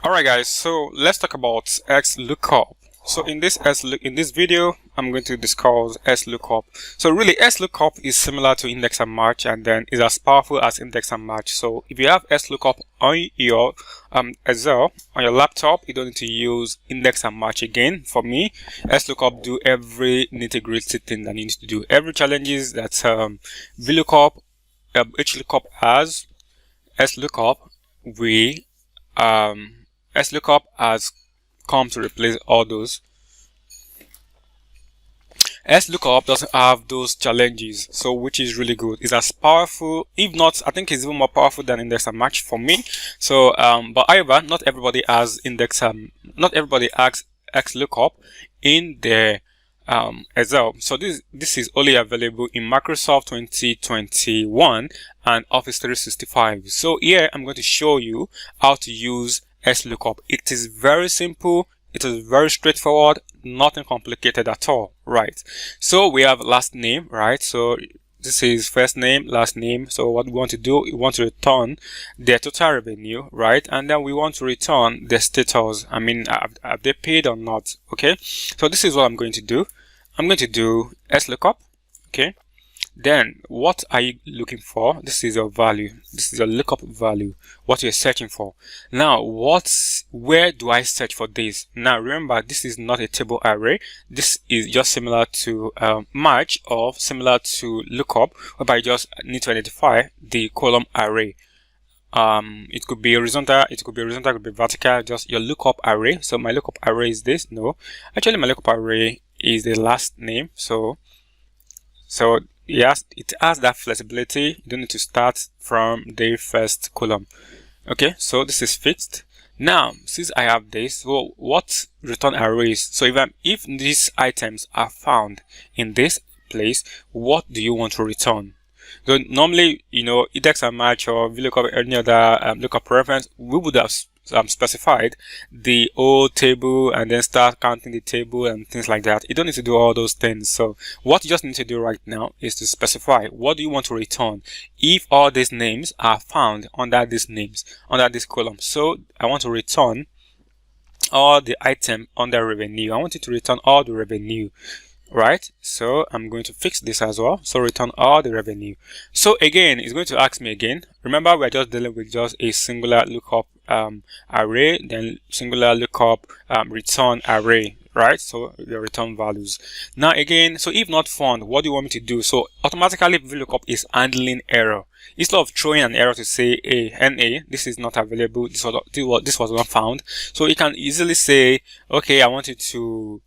Alright guys, so let's talk about XLOOKUP. So in this video, I'm going to discuss XLOOKUP. So really XLOOKUP is similar to index and match, and then is as powerful as index and match. So if you have XLOOKUP on your Excel on your laptop, you don't need to use index and match again. For me, XLOOKUP do every nitty-gritty thing that you need to do. Every challenges that VLOOKUP, HLOOKUP has, XLOOKUP XLOOKUP has come to replace all those. XLOOKUP doesn't have those challenges, so which is really good. It's as powerful, if not, I think it's even more powerful than index and match for me. So, but however, not everybody has not everybody has XLOOKUP in their Excel. So this is only available in Microsoft 2021 and Office 365. So here I'm going to show you how to use XLOOKUP. It is very simple. It is very straightforward. Nothing complicated at all, right? So we have last name, right? So this is first name, last name. So what we want to do, we want to return their total revenue, right? And then we want to return the status. I mean, have they paid or not? Okay. So this is what I'm going to do. I'm going to do XLOOKUP. Okay. Then what are you looking for? This is your value. This is your lookup value, what you're searching for. Now where do I search for this? Now remember, this is not a table array. This is just similar to match or similar to lookup, whereby you just need to identify the column array. It could be horizontal, it could be vertical, just your lookup array. So my lookup array is this. No, actually my lookup array is the last name. So yes, it has that flexibility. You don't need to start from the first column. Okay, so this is fixed. Now, since I have this, so what return arrays? So if these items are found in this place, what do you want to return? So normally, index and match or VLOOKUP, any other lookup reference, we would have specified the old table and then start counting the table and things like that. You don't need to do all those things. So what you just need to do right now is to specify what do you want to return if all these names are found under these names, under this column. So I want to return all the item under revenue. I want you to return all the revenue. Right, so I'm going to fix this as well. So return all the revenue. So again, it's going to ask me again. Remember, we're just dealing with just a singular lookup array, then singular lookup return array, right? So the return values. Now again, so if not found, what do you want me to do? So automatically VLOOKUP is handling error. Instead of throwing an error to say NA, this is not available, this was not found. So you can easily say, okay, I want you to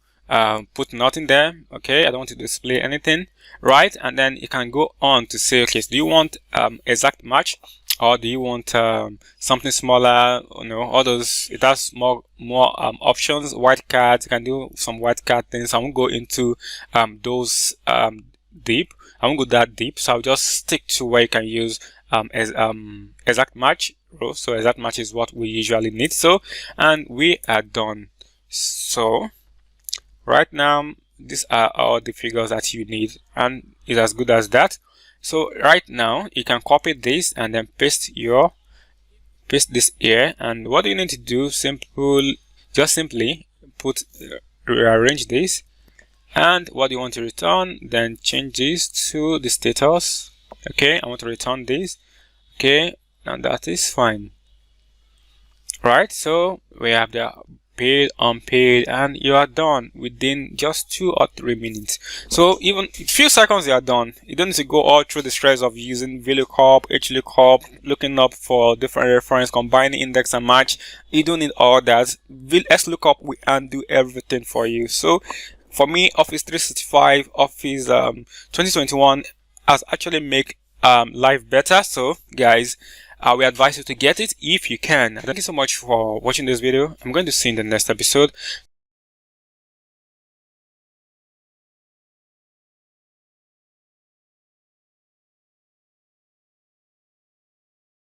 put nothing there. Okay, I don't want to display anything, right? And then you can go on to say, okay, so do you want exact match, or do you want something smaller? All those, it has more options. Wildcard, you can do some wildcard things. I won't go into those deep. I won't go that deep, so I'll just stick to where you can use exact match. So exact match is what we usually need. So, and we are done. So right now, these are all the figures that you need, and it's as good as that. So right now, you can copy this and then paste this here. And what you need to do, just simply rearrange this, and what you want to return, then change this to the status. Okay, I want to return this. Okay, and that is fine. Right, so we have the paid, unpaid, and you are done within just 2 or 3 minutes. So even a few seconds, you are done. You don't need to go all through the stress of using VLOOKUP, HLOOKUP, looking up for different reference, combining index and match. You don't need all that. XLOOKUP will undo everything for you. So for me, Office 365, Office 2021 has actually make life better. So guys, we advise you to get it if you can. Thank you so much for watching this video. I'm going to see you in the next episode.